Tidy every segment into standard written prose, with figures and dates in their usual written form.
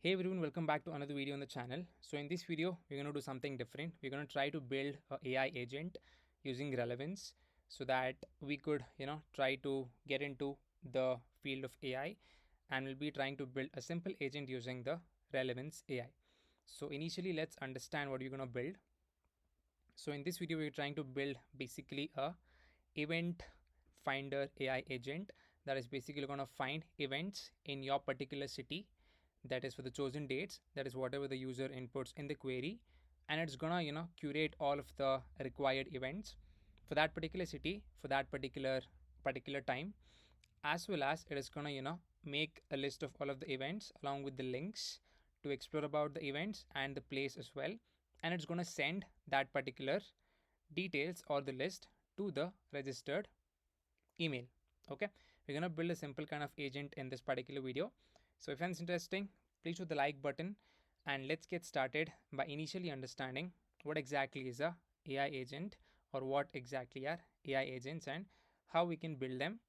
Hey everyone, welcome back to another video on the channel. So in this video, we're going to do something different. We're going to try to build a AI agent using Relevance so that we could, try to get into the field of AI, and we'll be trying to build a simple agent using the Relevance AI. So initially, let's understand what you're going to build. So in this video, we're trying to build basically a event finder AI agent that is basically going to find events in your particular city, that is for the chosen dates, that is whatever the user inputs in the query, and it's gonna curate all of the required events for that particular city for that particular time, as well as it is gonna make a list of all of the events along with the links to explore about the events and the place as well, and it's gonna send that particular details or the list to the registered email. Okay, we're gonna build a simple kind of agent in this particular video. So if it's interesting, please hit the like button, and let's get started by initially understanding what exactly is a AI agent, or what exactly are AI agents, and how we can build them,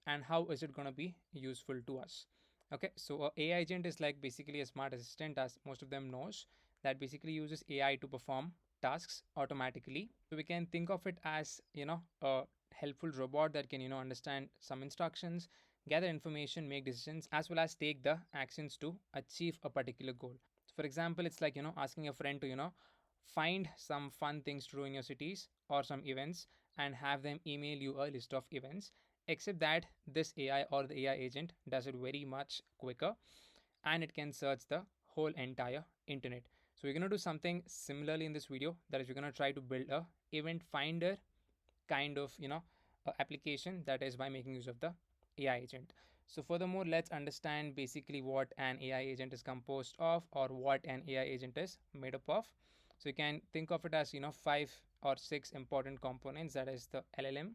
and how is it going to be useful to us. Okay, so a AI agent is like basically a smart assistant, as most of them knows, that basically uses AI to perform tasks automatically. So we can think of it as a helpful robot that can understand some instructions, gather information, make decisions, as well as take the actions to achieve a particular goal. So for example, it's like asking a friend to find some fun things to do in your cities or some events, and have them email you a list of events, except that this AI or the AI agent does it very much quicker, and it can search the whole entire internet. So we're going to do something similarly in this video, that is we're going to try to build a event finder kind of application, that is by making use of the AI agent. So furthermore, let's understand basically what an AI agent is composed of, or what an AI agent is made up of. So you can think of it as 5 or 6 important components, that is the LLM,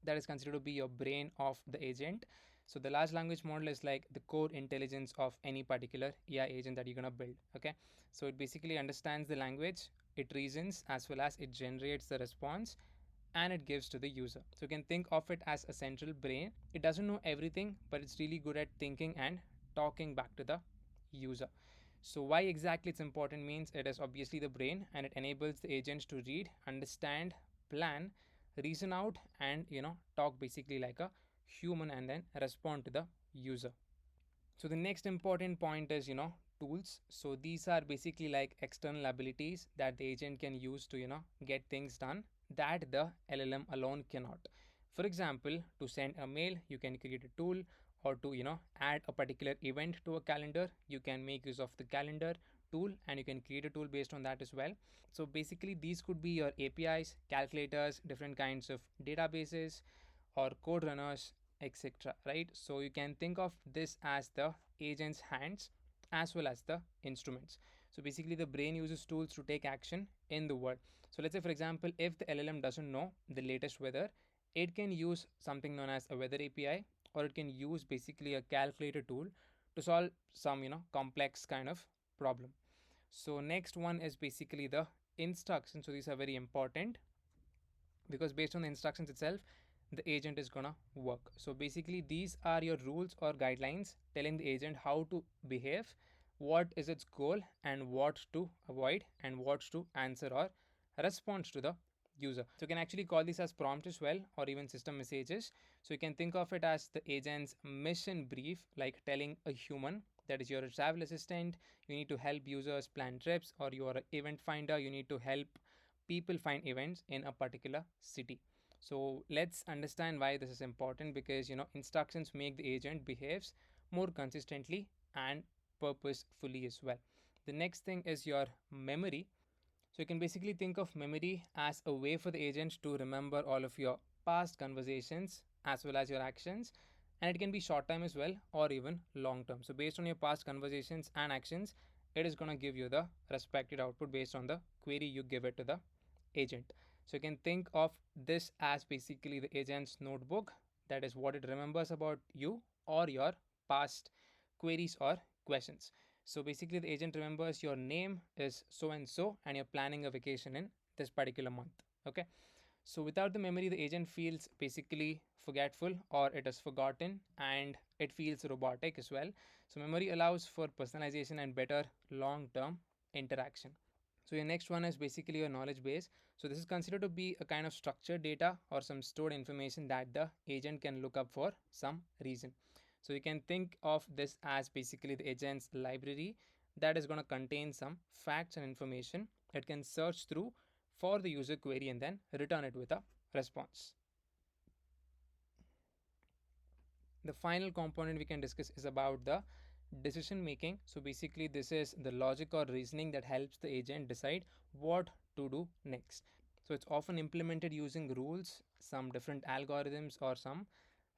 that is considered to be your brain of the agent. So the large language model is like the core intelligence of any particular AI agent that you're going to build. Okay, so it basically understands the language, it reasons, as well as it generates the response, and it gives to the user. So you can think of it as a central brain. It doesn't know everything, but it's really good at thinking and talking back to the user. So why exactly it's important means it is obviously the brain, and it enables the agents to read, understand, plan, reason out, and talk basically like a human, and then respond to the user. So the next important point is tools. So these are basically like external abilities that the agent can use to get things done that the LLM alone cannot. For example, to send a mail, you can create a tool, or to add a particular event to a calendar, you can make use of the calendar tool, and you can create a tool based on that as well. So basically these could be your APIs, calculators, different kinds of databases, or code runners, etc. Right, so you can think of this as the agent's hands as well as the instruments. So basically the brain uses tools to take action in the world. So let's say for example, if the LLM doesn't know the latest weather, it can use something known as a weather API, or it can use basically a calculator tool to solve some complex kind of problem. So next one is basically the instructions. So these are very important, because based on the instructions itself, the agent is gonna work. So basically these are your rules or guidelines telling the agent how to behave, what is its goal, and what to avoid, and what to answer or respond to the user. So you can actually call this as prompt as well, or even system messages. So you can think of it as the agent's mission brief, like telling a human, that is, you're a travel assistant, you need to help users plan trips, or you're an event finder, you need to help people find events in a particular city. So let's understand why this is important, because instructions make the agent behaves more consistently and purposefully as well. The next thing is your memory. So you can basically think of memory as a way for the agent to remember all of your past conversations as well as your actions, and it can be short time as well, or even long term. So based on your past conversations and actions, it is going to give you the respected output based on the query you give it to the agent. So you can think of this as basically the agent's notebook, that is what it remembers about you or your past queries or questions. So basically the agent remembers your name is so and so, and you're planning a vacation in this particular month. Okay, So without the memory, the agent feels basically forgetful or it is forgotten, and it feels robotic as well. So memory allows for personalization and better long term interaction. So your next one is basically your knowledge base. So this is considered to be a kind of structured data or some stored information that the agent can look up for some reason. So you can think of this as basically the agent's library that is going to contain some facts and information it can search through for the user query and then return it with a response. The final component we can discuss is about the decision making. So basically this is the logic or reasoning that helps the agent decide what to do next. So it's often implemented using rules, some different algorithms, or some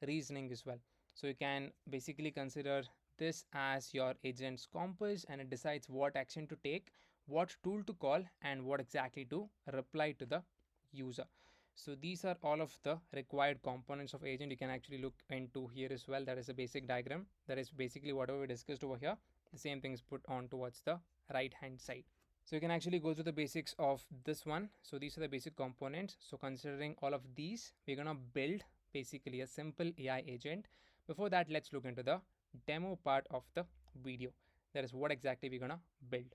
reasoning as well. So you can basically consider this as your agent's compass, and it decides what action to take, what tool to call, and what exactly to reply to the user. So these are all of the required components of agent. You can actually look into here as well. That is a basic diagram. That is basically whatever we discussed over here. The same thing is put on towards the right hand side. So you can actually go through the basics of this one. So these are the basic components. So considering all of these, we're gonna build basically a simple AI agent. Before that, let's look into the demo part of the video. That is what exactly we're gonna build.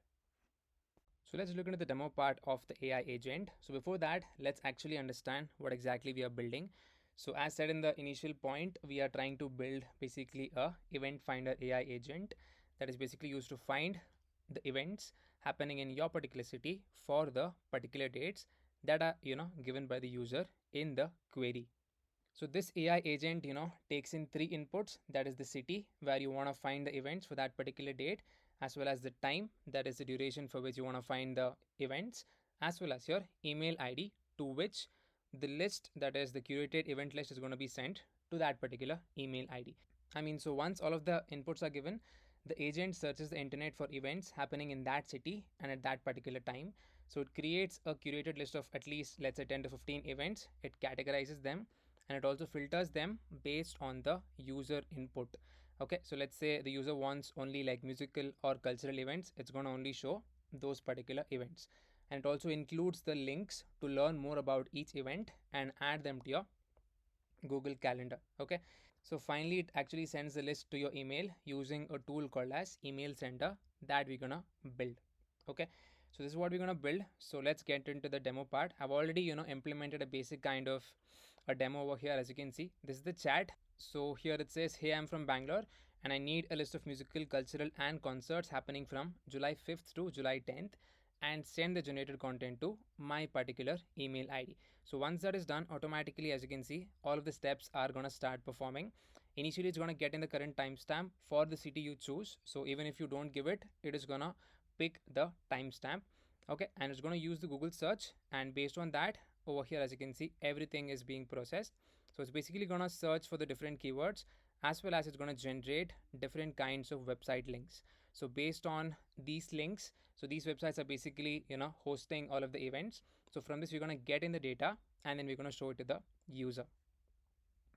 So let's look into the demo part of the AI agent. So before that, let's actually understand what exactly we are building. So as said in the initial point, we are trying to build basically a event finder AI agent that is basically used to find the events happening in your particular city for the particular dates that are given by the user in the query. So this AI agent, takes in three inputs. That is the city where you want to find the events for that particular date, as well as the time, that is the duration for which you want to find the events, as well as your email ID to which the list, that is the curated event list, is going to be sent to that particular email ID. So once all of the inputs are given, the agent searches the internet for events happening in that city and at that particular time. So it creates a curated list of at least, let's say, 10 to 15 events. It categorizes them and it also filters them based on the user input. Okay, so let's say the user wants only like musical or cultural events, it's going to only show those particular events. And it also includes the links to learn more about each event and add them to your Google Calendar. Okay, so finally it actually sends the list to your email using a tool called as email sender that we're gonna build. Okay, so this is what we're gonna build. So let's get into the demo part. I've already implemented a basic kind of a demo over here. As you can see, this is the chat. So here it says, hey, I'm from Bangalore and I need a list of musical, cultural and concerts happening from July 5th to July 10th, and send the generated content to my particular email ID. So once that is done, automatically, as you can see, all of the steps are going to start performing. Initially it's going to get in the current timestamp for the city you choose. So even if you don't give it, it is going to pick the timestamp. Okay, and it's going to use the Google search, and based on that, over here, as you can see, everything is being processed. So it's basically going to search for the different keywords, as well as it's going to generate different kinds of website links. So based on these links, so these websites are basically hosting all of the events. So from this, we're going to get in the data and then we're going to show it to the user.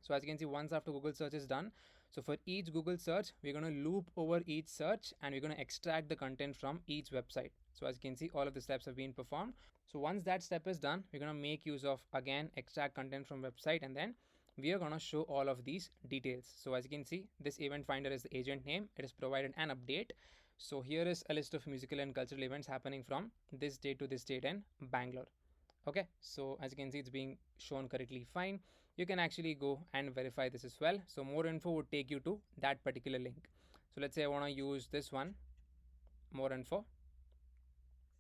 So as you can see, once after Google search is done, so for each Google search, we're going to loop over each search and we're going to extract the content from each website. So as you can see, all of the steps have been performed. So once that step is done, we're going to make use of, again, extract content from website, and then we are going to show all of these details. So as you can see, this event finder is the agent name. It is provided an update. So here is a list of musical and cultural events happening from this date to this date in Bangalore. Okay, so as you can see, it's being shown correctly fine. You can actually go and verify this as well. So more info would take you to that particular link. So let's say I want to use this one, more info.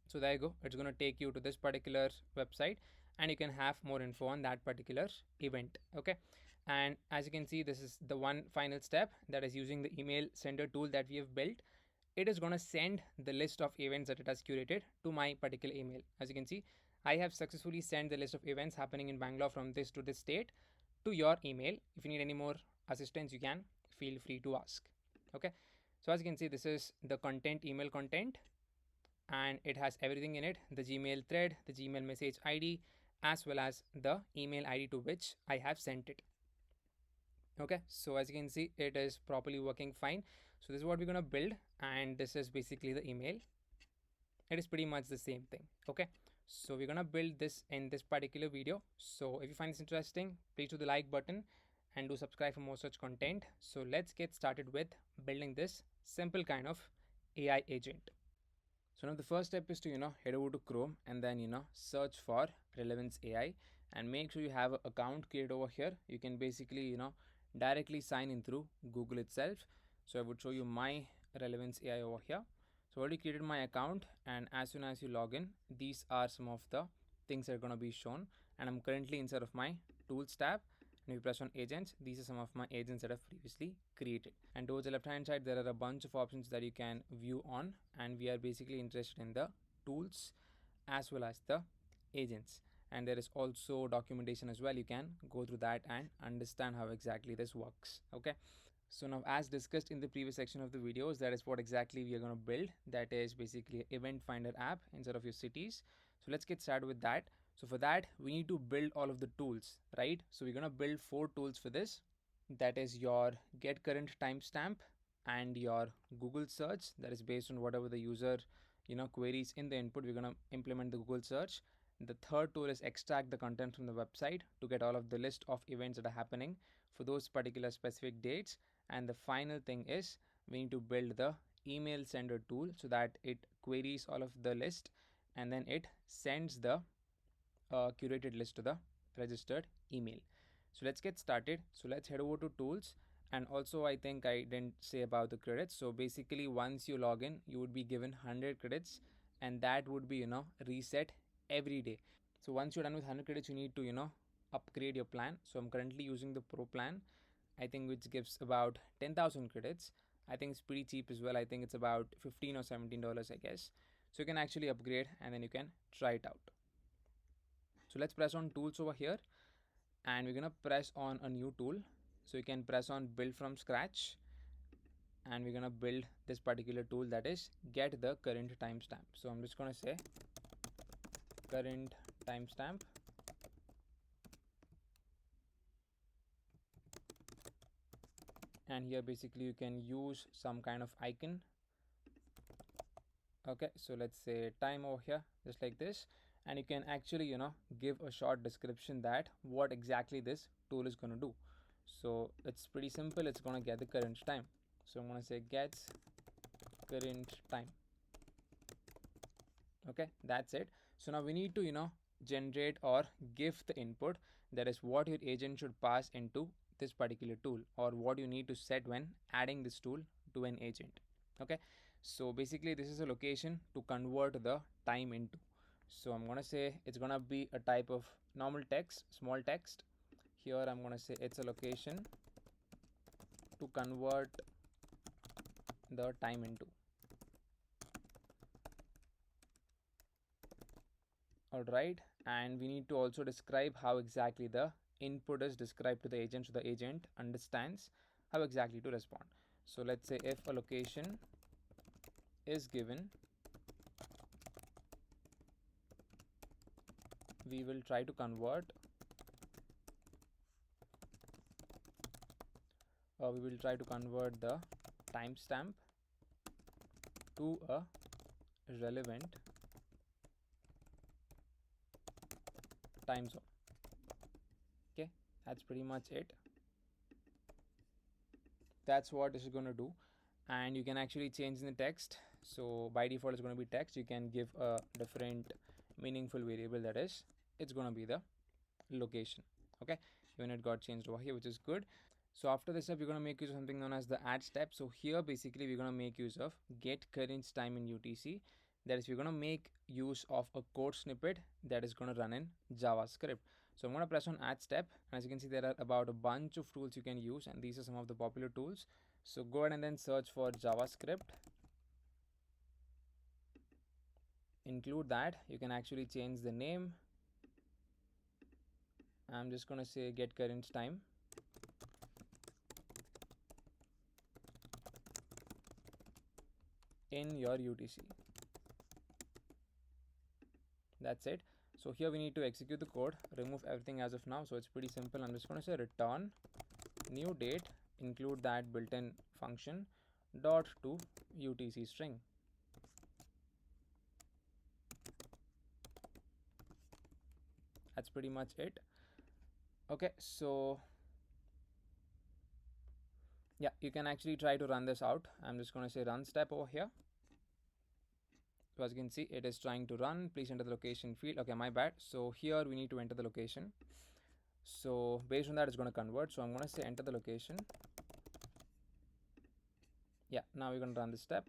So there you go, it's going to take you to this particular website and you can have more info on that particular event. Okay, and as you can see, this is the one final step, that is using the email sender tool that we have built. It is going to send the list of events that it has curated to my particular email. As you can see, I have successfully sent the list of events happening in Bangalore from this to this state to your email. If you need any more assistance, you can feel free to ask. Okay, so as you can see, this is the content, email content, and it has everything in it: the Gmail thread, the Gmail message ID, as well as the email ID to which I have sent it. Okay, so as you can see, it is properly working fine. So this is what we're going to build, and this is basically the email. It is pretty much the same thing. Okay, So we're gonna build this in this particular video. So if you find this interesting, please do the like button and do subscribe for more such content. So let's get started with building this simple kind of AI agent. So now the first step is to head over to Chrome and then search for Relevance AI and make sure you have an account created over here. You can basically directly sign in through Google itself. So I would show you my Relevance AI over here. So I already created my account, and as soon as you log in, these are some of the things that are going to be shown. And I'm currently inside of my tools tab. And if you press on agents, these are some of my agents that I've previously created. And towards the left hand side, there are a bunch of options that you can view on, and we are basically interested in the tools as well as the agents. And there is also documentation as well. You can go through that and understand how exactly this works. Okay. So now, as discussed in the previous section of the videos, that is what exactly we are going to build. That is basically an event finder app instead of your cities. So let's get started with that. So for that, we need to build all of the tools, right? So we're going to build 4 tools for this. That is your get current timestamp and your Google search. That is based on whatever the user queries in the input. We're going to implement the Google search. The third tool is extract the content from the website to get all of the list of events that are happening for those particular specific dates. And the final thing is we need to build the email sender tool so that it queries all of the list and then it sends the curated list to the registered email. So let's get started. So let's head over to tools. And also, I think I didn't say about the credits. So basically, once you log in, you would be given 100 credits, and that would be reset every day. So once you're done with 100 credits, you need to upgrade your plan. So I'm currently using the pro plan, I think, which gives about 10,000 credits. I think it's pretty cheap as well. I think it's about $15 or $17, I guess. So you can actually upgrade and then you can try it out. So let's press on tools over here, and we're gonna press on a new tool. So you can press on build from scratch, and we're gonna build this particular tool, that is get the current timestamp. So I'm just gonna say current timestamp, and here basically you can use some kind of icon. Okay, so let's say time over here, just like this, and you can actually give a short description that what exactly this tool is going to do. So it's pretty simple. It's going to get the current time. So I'm going to say gets current time. Okay, that's it. So now we need to generate or give the input, that is what your agent should pass into this particular tool, or what you need to set when adding this tool to an agent. Okay, so basically this is a location to convert the time into. So I'm gonna say it's gonna be a type of normal text, small text. Here I'm gonna say it's a location to convert the time into. Alright, and we need to also describe how exactly the input is described to the agent, so the agent understands how exactly to respond. So let's say if a location is given, we will try to convert, the timestamp to a relevant time zone. Okay, that's pretty much it. That's what this is going to do. And you can actually change the text. So by default it's going to be text. You can give a different meaningful variable, that is it's going to be the location. Okay, even it got changed over here, which is good. So after this step, we're going to make use of something known as the add step. So here basically we're going to make use of get current time in UTC. That is, we're going to make use of a code snippet that is going to run in JavaScript. So I'm going to press on add step. As you can see, there are about a bunch of tools you can use, and these are some of the popular tools. So go ahead and then search for JavaScript. Include that. You can actually change the name. I'm just going to say get current time. In your UTC. That's it. So here we need to execute the code, remove everything as of now. So it's pretty simple. I'm just going to say return new date, include that built-in function dot to UTC string. That's pretty much it. Okay, so yeah, you can actually try to run this out. I'm just going to say run step over here. So as you can see, it is trying to run. Please enter the location field. Okay, my bad. So here we need to enter the location. So based on that, it's going to convert. So I'm going to say enter the location. Yeah, now we're going to run this step.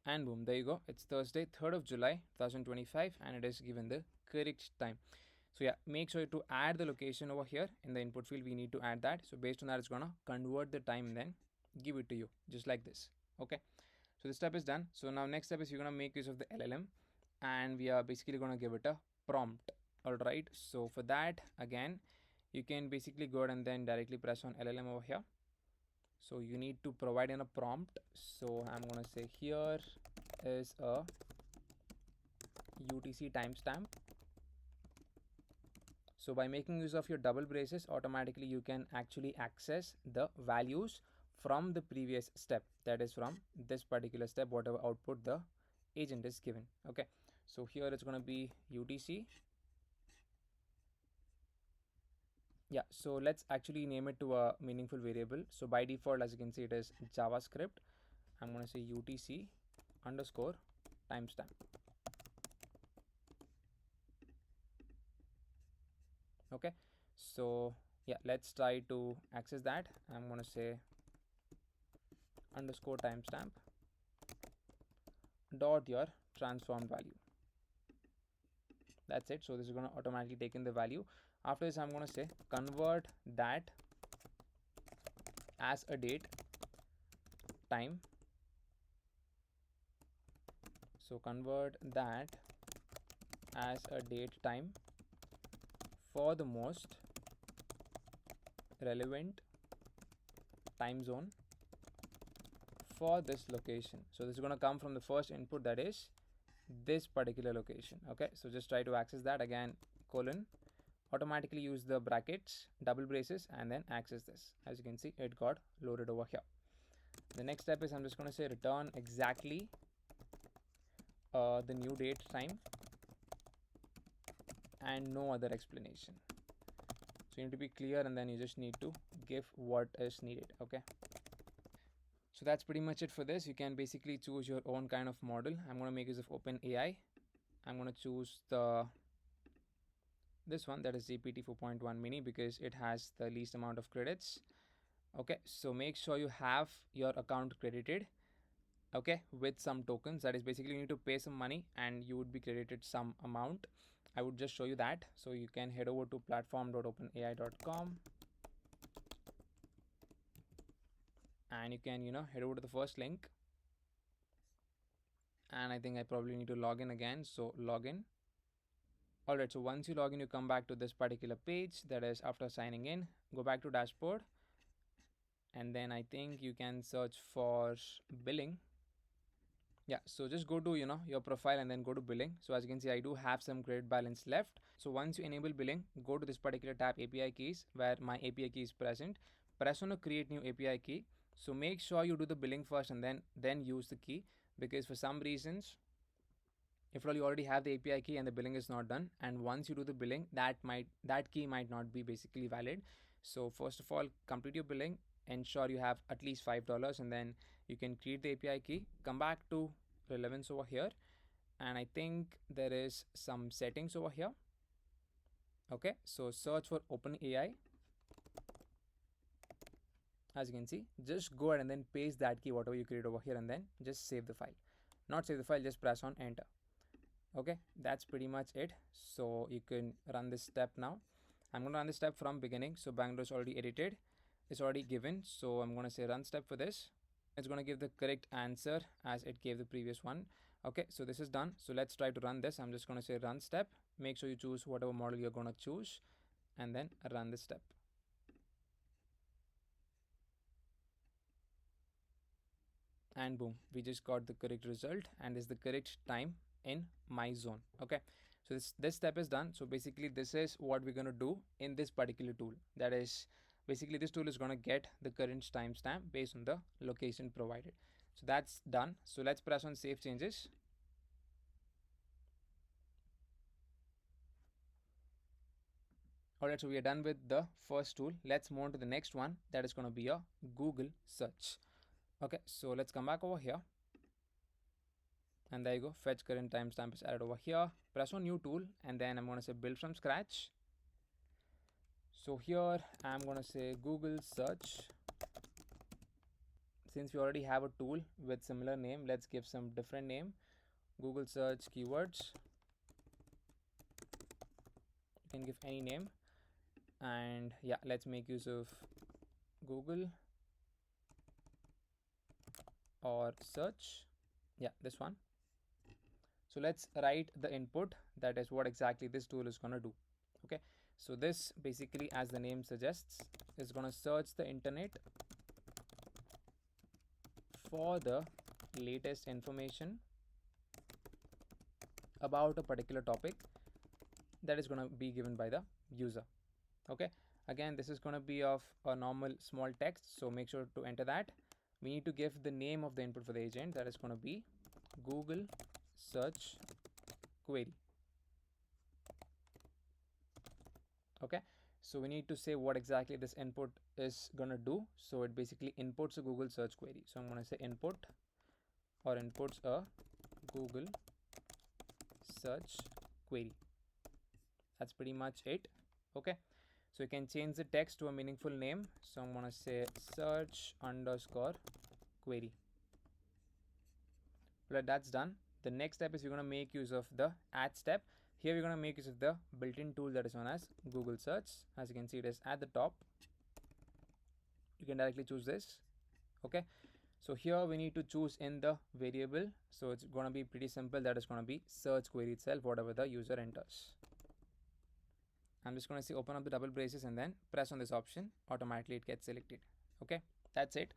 And boom, there you go. It's Thursday, 3rd of July, 2025, and it is given the correct time. So yeah, make sure to add the location over here in the input field. We need to add that. So based on that, it's going to convert the time and then give it to you just like this. Okay. So this step is done. So now next step is you're going to make use of the LLM, and we are basically going to give it a prompt. All right. So for that, again, you can basically go ahead and then directly press on LLM over here. So you need to provide in a prompt. So I'm going to say here is a UTC timestamp. So by making use of your double braces, automatically you can actually access the values from the previous step, that is from this particular step, whatever output the agent is given. Okay, so here it's going to be UTC. Yeah, so let's actually name it to a meaningful variable. So by default, as you can see, it is JavaScript. I'm going to say UTC underscore timestamp. Okay, so yeah, let's try to access that. I'm going to say underscore timestamp dot your transformed value. That's it. So this is going to automatically take in the value. After this, I'm going to say convert that as a date time. So convert that as a date time for the most relevant time zone for this location. So this is going to come from the first input, that is this particular location. Okay, so just try to access that. Again, colon, automatically use the brackets, double braces, and then access this. As you can see, it got loaded over here. The next step is I'm just going to say return exactly the new date time and no other explanation. So you need to be clear, and then you just need to give what is needed. Okay, so that's pretty much it for this. You can basically choose your own kind of model. I'm going to make use of OpenAI. I'm going to choose this one, that is GPT 4.1 mini, because it has the least amount of credits. Okay, so make sure you have your account credited, okay, with some tokens. That is basically you need to pay some money and you would be credited some amount. I would just show you that. So you can head over to platform.openai.com and you can head over to the first link, and I think I probably need to log in again. So log in. Alright, so once you log in, you come back to this particular page. That is after signing in, go back to dashboard, and then I think you can search for billing. Yeah, so just go to your profile and then go to billing. So as you can see, I do have some credit balance left. So once you enable billing, go to this particular tab, API keys, where my API key is present. Press on a create new API key. So make sure you do the billing first and then use the key, because for some reasons, if you already have the API key and the billing is not done, and once you do the billing, that key might not be basically valid. So first of all, complete your billing, ensure you have at least $5, and then you can create the API key. Come back to relevance over here, and I think there is some settings over here. Okay, so search for OpenAI. As you can see, just go ahead and then paste that key, whatever you create over here, and then just save the file. Not save the file, just press on enter. Okay, that's pretty much it. So you can run this step now. I'm going to run this step from beginning. So Bangalore is already edited, it's already given. So I'm going to say run step for this. It's going to give the correct answer as it gave the previous one. Okay, so this is done. So let's try to run this. I'm just going to say run step. Make sure you choose whatever model you're going to choose and then run this step. And boom, we just got the correct result, and this is the correct time in my zone. Okay, so this step is done. So basically this is what we're going to do in this particular tool. That is basically this tool is going to get the current timestamp based on the location provided. So that's done. So let's press on save changes. Alright, so we are done with the first tool. Let's move on to the next one, that is going to be a Google search. Okay, so let's come back over here, and there you go, fetch current timestamp is added over here. Press on new tool, and then I'm going to say build from scratch. So here I'm going to say Google search. Since we already have a tool with similar name, let's give some different name. Google search keywords. You can give any name, and yeah, let's make use of Google or search. Yeah, this one. So let's write the input, that is what exactly this tool is going to do. Okay, so this basically, as the name suggests, is going to search the internet for the latest information about a particular topic that is going to be given by the user. Okay, again, this is going to be of a normal small text, so make sure to enter that. We need to give the name of the input for the agent, that is going to be Google search query. Okay, so we need to say what exactly this input is going to do. So it basically inputs a Google search query. So I'm going to say input or inputs a Google search query. That's pretty much it. Okay, so you can change the text to a meaningful name. So I'm going to say search underscore query. Well, that's done. The next step is we're going to make use of the add step. Here we're going to make use of the built-in tool that is known as Google search. As you can see, it is at the top. You can directly choose this. Okay, so here we need to choose in the variable, so it's going to be pretty simple, that is going to be search query itself, whatever the user enters. I'm just going to say open up the double braces and then press on this option, automatically it gets selected. Okay, that's it.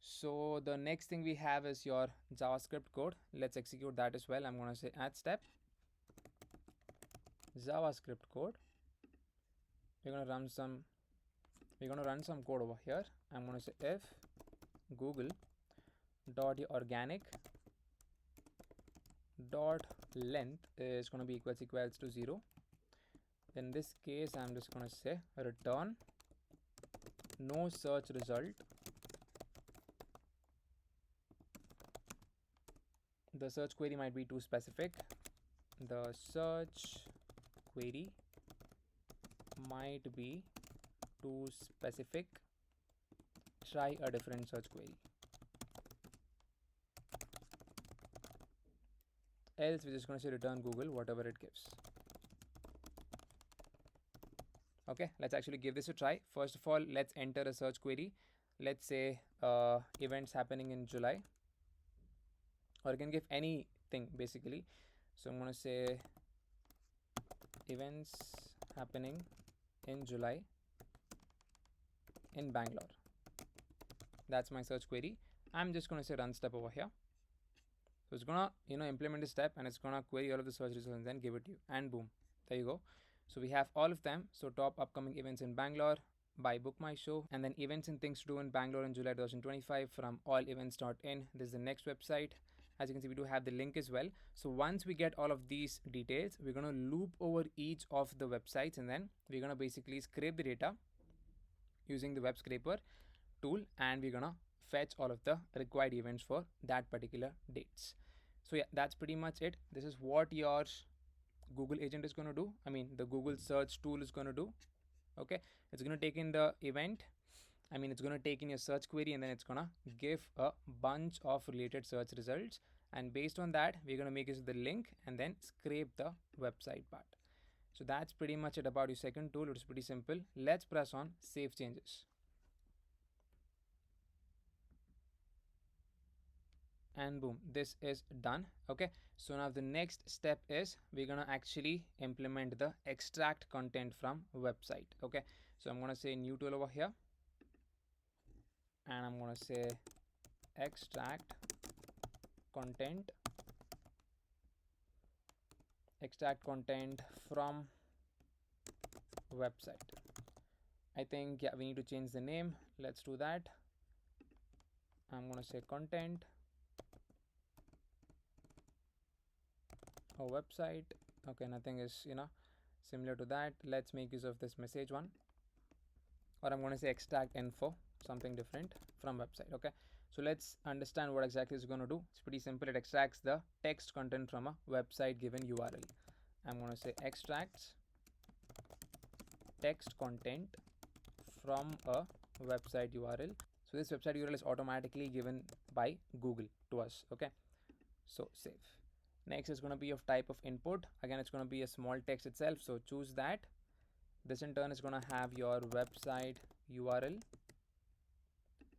So the next thing we have is your JavaScript code. Let's execute that as well. I'm going to say add step, JavaScript code. We're going to run some code over here. I'm going to say if Google dot organic dot length is going to be equals to 0, then in this case I'm just going to say return no search result. The search query might be too specific. The search query might be too specific. Try a different search query. Else we're just going to say return Google, whatever it gives. Okay, let's actually give this a try. First of all, let's enter a search query. Let's say events happening in July, or you can give anything basically. So I'm going to say events happening in July in Bangalore. That's my search query. I'm just going to say run step over here. So it's gonna implement this step, and it's gonna query all of the search results and then give it to you, and boom, there you go. So we have all of them. So top upcoming events in Bangalore by Book My Show, and then events and things to do in Bangalore in July 2025 from allevents.in. This is the next website. As you can see, we do have the link as well. So once we get all of these details, we're gonna loop over each of the websites, and then we're gonna basically scrape the data using the web scraper tool, and we're gonna fetch all of the required events for that particular dates. So yeah, that's pretty much it. This is what your Google agent is going to do. I mean, the Google search tool is going to do. Okay, it's going to take in the event. I mean, it's going to take in your search query, and then it's going to give a bunch of related search results, and based on that we're going to make use of the link and then scrape the website part. So that's pretty much it about your second tool. It's pretty simple. Let's press on save changes. And boom, this is done. Okay, so now the next step is we're gonna actually implement the extract content from website. Okay, so I'm gonna say new tool over here, and I'm gonna say extract content from website. I think, yeah, we need to change the name. Let's do that. I'm gonna say content or website. Okay, nothing is Similar to that, let's make use of this message one, or I'm going to say extract info, something different from website. Okay, so let's understand what exactly it's going to do. It's pretty simple. It extracts the text content from a website given URL. I'm going to say extracts text content from a website URL. So this website URL is automatically given by Google to us. Okay, so save. Next is going to be of type of input. Again, it's going to be a small text itself, so choose that. This in turn is going to have your website URL.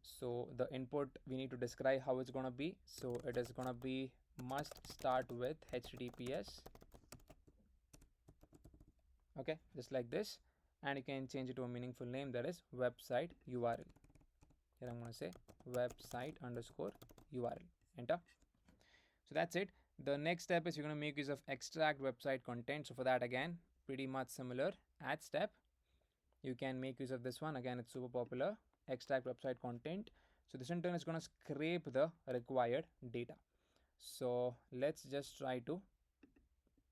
So the input, we need to describe how it's going to be. So it is going to be must start with HTTPS. Okay, just like this. And you can change it to a meaningful name, that is website URL. Here I'm going to say website underscore URL. Enter. So that's it. The next step is you're going to make use of extract website content. So for that, again, pretty much similar. Add step. You can make use of this one. Again, it's super popular. Extract website content. So this in turn is going to scrape the required data. So let's just try to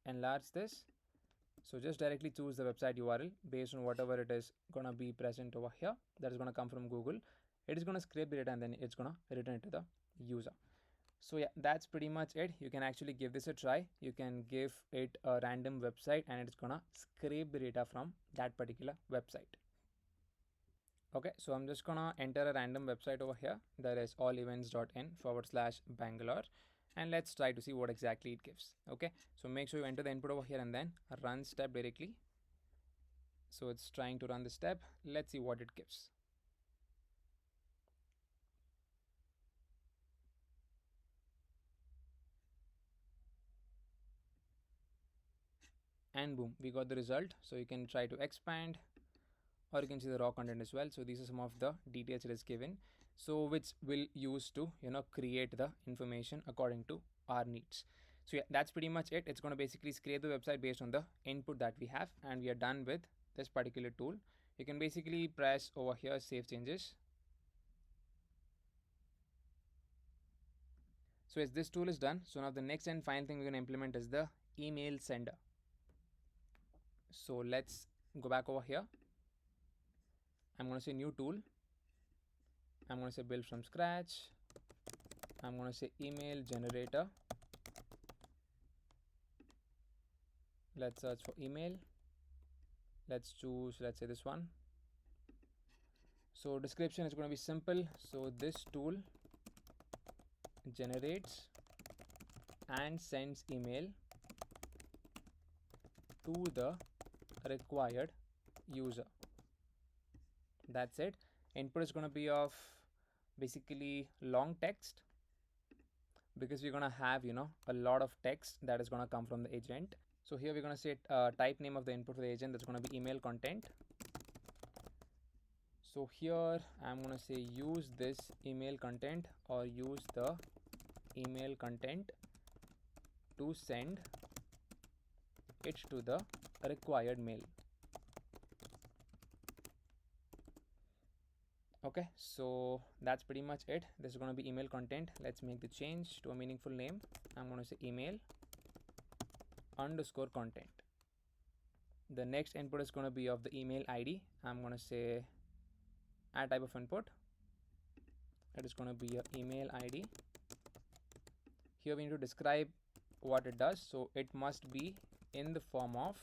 enlarge this. So just directly choose the website URL based on whatever it is going to be present over here. That is going to come from Google. It is going to scrape the data and then it's going to return it to the user. So yeah, that's pretty much it. You can actually give this a try. You can give it a random website and it's gonna scrape the data from that particular website. Okay, so I'm just gonna enter a random website over here. That is allevents.in/Bangalore, and let's try to see what exactly it gives. Okay, so make sure you enter the input over here and then run step directly. So it's trying to run the step. Let's see what it gives. And boom, we got the result. So you can try to expand, or you can see the raw content as well. So these are some of the details it is given, so which will use to create the information according to our needs. So yeah, that's pretty much it. It's going to basically scrape the website based on the input that we have, and we are done with this particular tool. You can basically press over here save changes. So as this tool is done, so now the next and final thing we're going to implement is the email sender. So let's go back over here. I'm going to say new tool. I'm going to say build from scratch. I'm going to say email generator. Let's search for email. Let's choose, let's say this one. So description is going to be simple. So this tool generates and sends email to the required user. That's it. Input is going to be of basically long text, because we're going to have a lot of text that is going to come from the agent. So here we're going to say type name of the input for the agent. That's going to be email content. So here I'm going to say use this email content, or use the email content to send it to the required mail. Okay, so that's pretty much it. This is going to be email content. Let's make the change to a meaningful name. I'm going to say email underscore content. The next input is going to be of the email ID. I'm going to say add type of input. That is going to be your email ID. Here we need to describe what it does. So it must be in the form of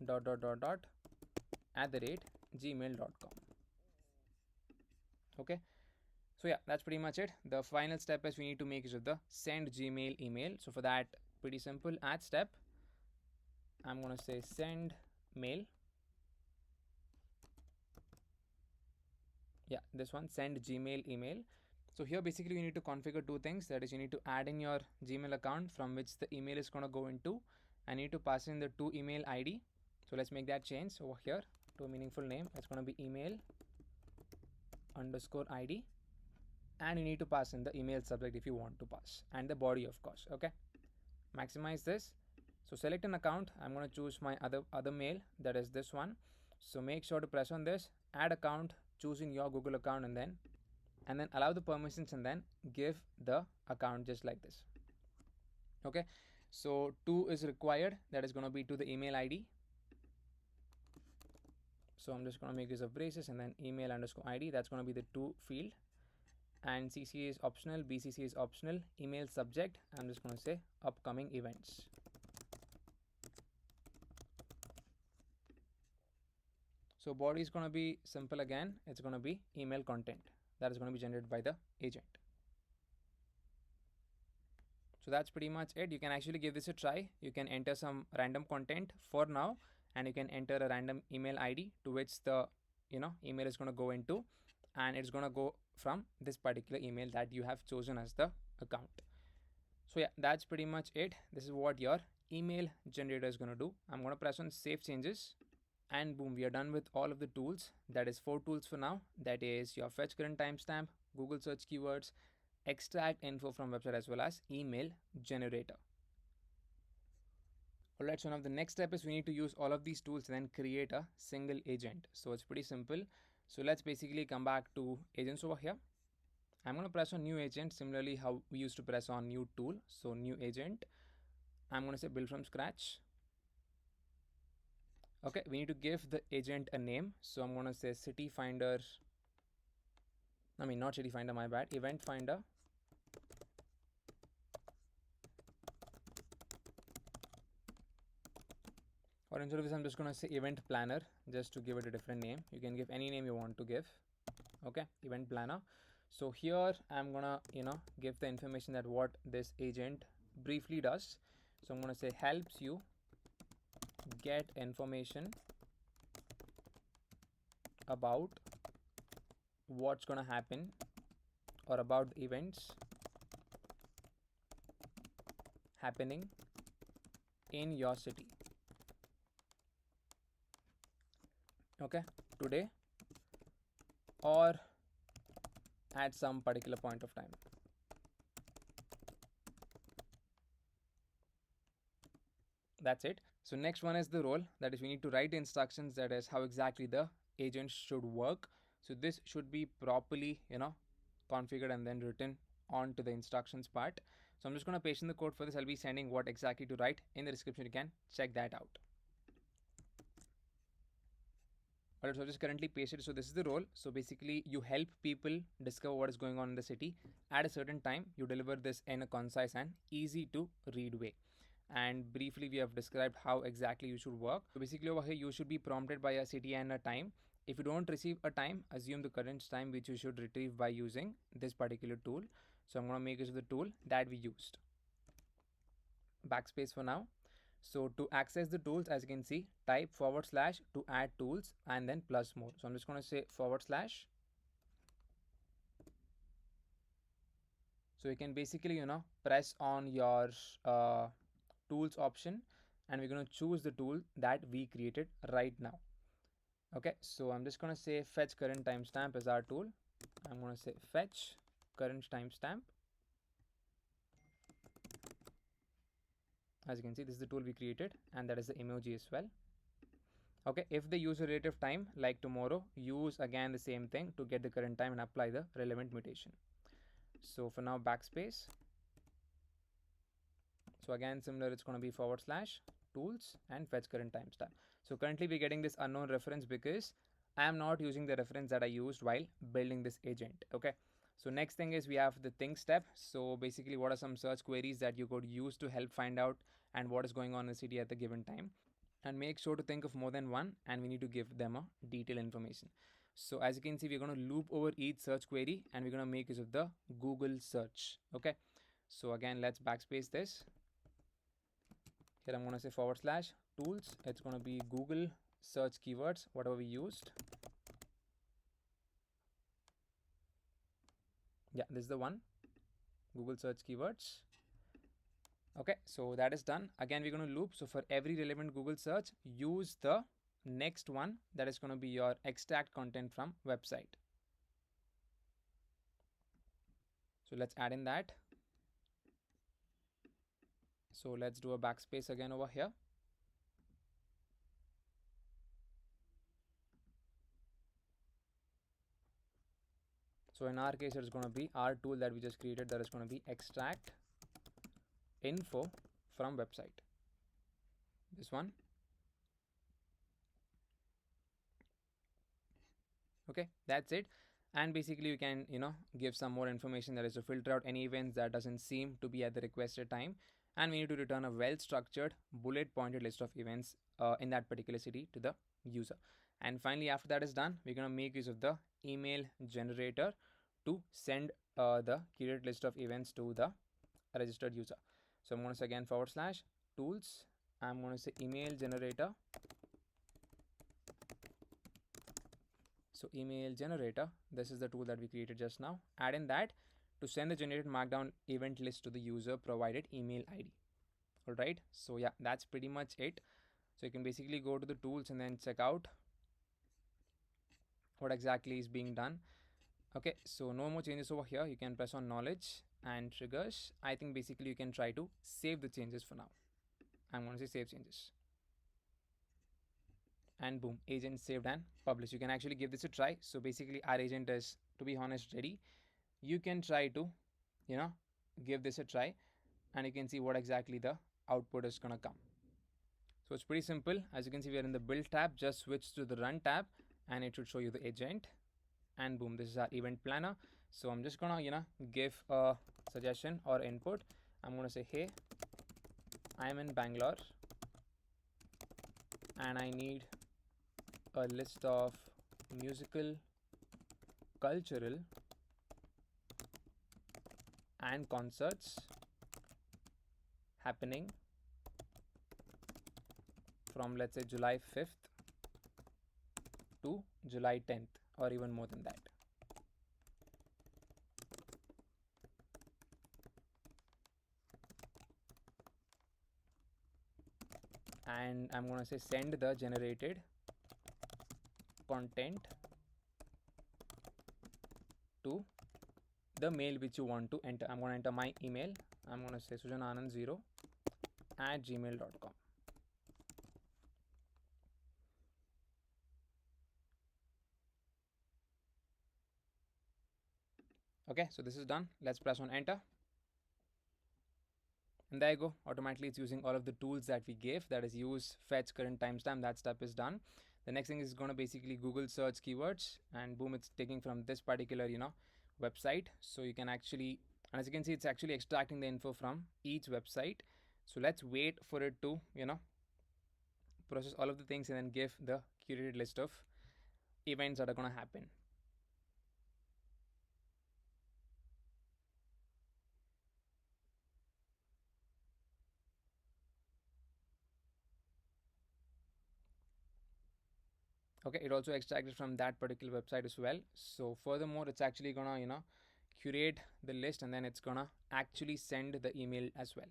@gmail.com. Okay, so yeah, that's pretty much it. The final step is we need to make use of the send Gmail email. So for that, pretty simple, add step. I'm going to say send mail. Yeah, this one, send Gmail email. So here basically you need to configure two things. That is, you need to add in your Gmail account from which the email is going to go into. I need to pass in the two email ID. So let's make that change over here to a meaningful name. It's going to be email underscore ID. And you need to pass in the email subject if you want to pass, and the body, of course. Okay, maximize this. So select an account. I'm going to choose my other mail, that is this one. So make sure to press on this, add account, choosing your Google account, and then allow the permissions, and then give the account just like this. Okay, So 2 is required, that is going to be to the email ID. So I'm just going to make use of braces and then email underscore ID, that's going to be the 2 field. And CC is optional, BCC is optional, email subject, I'm just going to say upcoming events. So body is going to be simple again, it's going to be email content that is going to be generated by the agent. So that's pretty much it. You can actually give this a try. You can enter some random content for now, and you can enter a random email ID to which the email is going to go into, and it's going to go from this particular email that you have chosen as the account. So yeah, that's pretty much it. This is what your email generator is going to do. I'm going to press on save changes, and boom, we are done with all of the tools. That is 4 tools for now. That is your fetch current timestamp, Google search keywords, extract info from website, as well as email generator. Alright, so now the next step is we need to use all of these tools and then create a single agent. So it's pretty simple. So let's basically come back to agents over here. I'm going to press on new agent, similarly how we used to press on new tool. So new agent, I'm going to say build from scratch. Okay, we need to give the agent a name. So I'm going to say city finder. Not city finder, my bad. Event finder. Or instead of this, I'm just going to say event planner just to give it a different name. You can give any name you want to give. Okay, event planner. So here I'm gonna give the information that what this agent briefly does. So I'm gonna say helps you get information about what's gonna happen or about events happening in your city. Okay, today or at some particular point of time. That's it. So next one is the role, that is we need to write the instructions, that is how exactly the agent should work. So this should be properly configured and then written onto the instructions part. So I'm just going to paste in the code for this. I'll be sending what exactly to write in the description. You can check that out. Alright, so just currently pasted. So this is the role. So basically you help people discover what is going on in the city at a certain time. You deliver this in a concise and easy to read way. And briefly we have described how exactly you should work. So basically over here you should be prompted by a city and a time. If you don't receive a time, assume the current time which you should retrieve by using this particular tool. So I'm going to make use of the tool that we used. Backspace for now. So to access the tools, as you can see, type / to add tools and then plus more. So I'm just going to say /. So you can basically press on your tools option, and we're going to choose the tool that we created right now. Okay, so I'm just going to say fetch current timestamp as our tool. I'm going to say fetch current timestamp. As you can see, this is the tool we created, and that is the emoji as well. Okay, if the user relative time like tomorrow, use again the same thing to get the current time and apply the relevant mutation. So for now, backspace. So again, similar, it's going to be / tools and fetch current timestamp. So currently we're getting this unknown reference because I am not using the reference that I used while building this agent. Okay. So next thing is we have the think step. So basically, what are some search queries that you could use to help find out and what is going on in the city at the given time? And make sure to think of more than one, and we need to give them a detailed information. So as you can see, we're going to loop over each search query and we're going to make use of the Google search. Okay. So again, let's backspace this. Here I'm going to say / tools. It's going to be Google search keywords, whatever we used. Yeah, this is the one, Google search keywords. Okay, so that is done. Again, we're going to loop. So for every relevant Google search, use the next one, that is going to be your extract content from website. So let's add in that. So let's do a backspace again over here. So in our case, it's going to be our tool that we just created, that is going to be extract info from website. This one. Okay, that's it. And basically you can give some more information, that is to filter out any events that doesn't seem to be at the requested time, and we need to return a well structured bullet pointed list of events in that particular city to the user. And finally, after that is done, we're going to make use of the email generator to send the curated list of events to the registered user. So I'm going to say again / tools, I'm going to say email generator. So email generator, this is the tool that we created just now. Add in that to send the generated markdown event list to the user provided email ID. All right. So yeah, that's pretty much it. So you can basically go to the tools and then check out what exactly is being done. Okay. So no more changes over here. You can press on knowledge and triggers. I think basically you can try to save the changes for now. I'm going to say save changes. And boom, agent saved and published. You can actually give this a try. So basically our agent is, to be honest, ready. You can try to give this a try, and you can see what exactly the output is going to come. So it's pretty simple. As you can see, we are in the build tab. Just switch to the run tab and it should show you the agent. And boom, this is our event planner. So I'm just gonna give a suggestion or input. I'm gonna say, hey, I'm in Bangalore and I need a list of musical, cultural and concerts happening from, let's say, July 5th to July 10th, or even more than that. And I'm going to say send the generated content to the mail which you want to enter. I'm going to enter my email. I'm going to say sujananand0@gmail.com. Okay, so this is done. Let's press on enter. And there you go. Automatically it's using all of the tools that we gave, that is use, fetch, current timestamp. That step is done. The next thing is going to basically Google search keywords, and boom, it's taking from this particular website. So you can actually, and as you can see, it's actually extracting the info from each website. So let's wait for it to process all of the things and then give the curated list of events that are going to happen. Okay, it also extracted from that particular website as well. So furthermore, it's actually gonna curate the list, and then it's gonna actually send the email as well.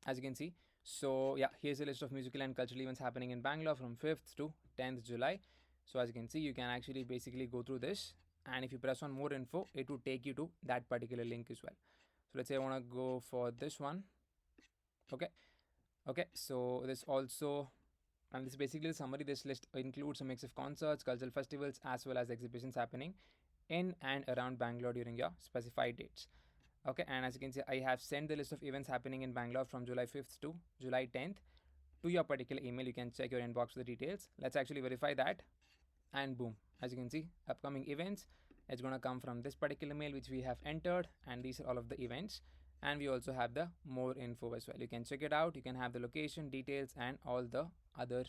As you can see, so yeah, here's a list of musical and cultural events happening in Bangalore from 5th to 10th July. So as you can see, you can actually basically go through this, and if you press on more info, it will take you to that particular link as well. So let's say I want to go for this one. Okay, so this also, and this is basically the summary. This list includes a mix of concerts, cultural festivals, as well as exhibitions happening in and around Bangalore during your specified dates. Okay, and as you can see, I have sent the list of events happening in Bangalore from July 5th to July 10th to your particular email. You can check your inbox for the details. Let's actually verify that. And boom, as you can see, upcoming events, it's going to come from this particular mail which we have entered, and these are all of the events. And we also have the more info as well. You can check it out. You can have the location details and all the other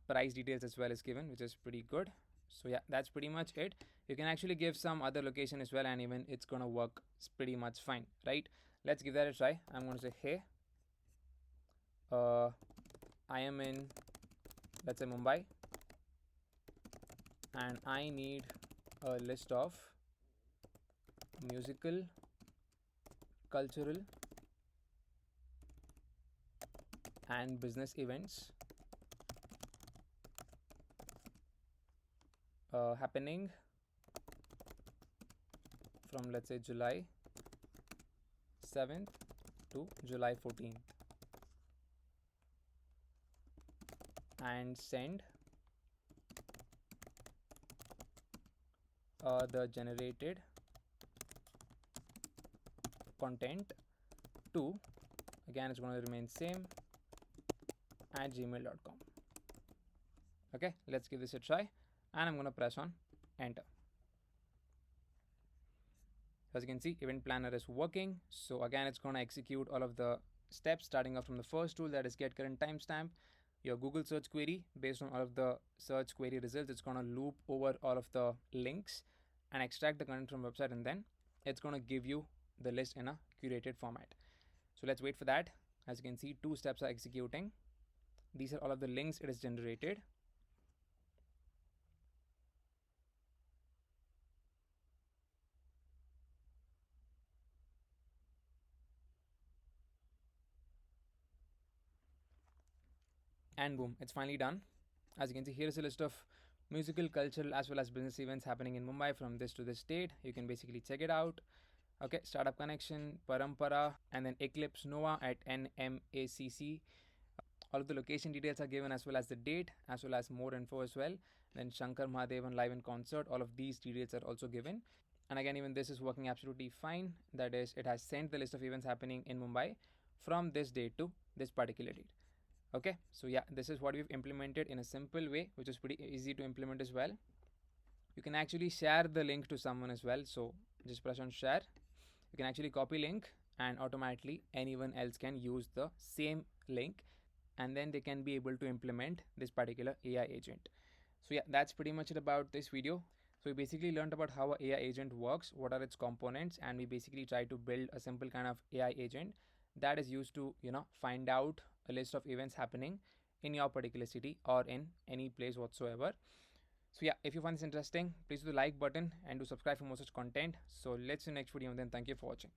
price details as well is given, which is pretty good. So yeah, that's pretty much it. You can actually give some other location as well, and even it's gonna work pretty much fine, right? Let's give that a try. I'm gonna say, hey, I am in, let's say, Mumbai, and I need a list of musical, cultural and business events happening from, let's say, July 7th to July 14th, and send the generated content to, again it's going to remain same, at gmail.com. Okay, let's give this a try, and I'm going to press on enter. As you can see, event planner is working. So again, it's going to execute all of the steps, starting off from the first tool, that is get current timestamp, your Google search query. Based on all of the search query results, it's going to loop over all of the links and extract the content from website, and then it's going to give you the list in a curated format. So let's wait for that. As you can see, two steps are executing. These are all of the links it is generated. And boom, it's finally done. As you can see, here is a list of musical, cultural, as well as business events happening in Mumbai from this to this date. You can basically check it out. Okay, Startup Connection, Parampara, and then Eclipse Nova at NMACC. All of the location details are given, as well as the date, as well as more info as well. Then Shankar Mahadevan live in concert, all of these details are also given. And again, even this is working absolutely fine. That is, it has sent the list of events happening in Mumbai from this date to this particular date. Okay, so yeah, this is what we've implemented in a simple way, which is pretty easy to implement as well. You can actually share the link to someone as well. So just press on share. You can actually copy link, and automatically anyone else can use the same link, and then they can be able to implement this particular AI agent. So yeah, that's pretty much it about this video. So we basically learned about how a AI agent works, what are its components, and we basically try to build a simple kind of AI agent that is used to, find out a list of events happening in your particular city or in any place whatsoever. So yeah, if you find this interesting, please do the like button and do subscribe for more such content. So let's see you next video, and then thank you for watching.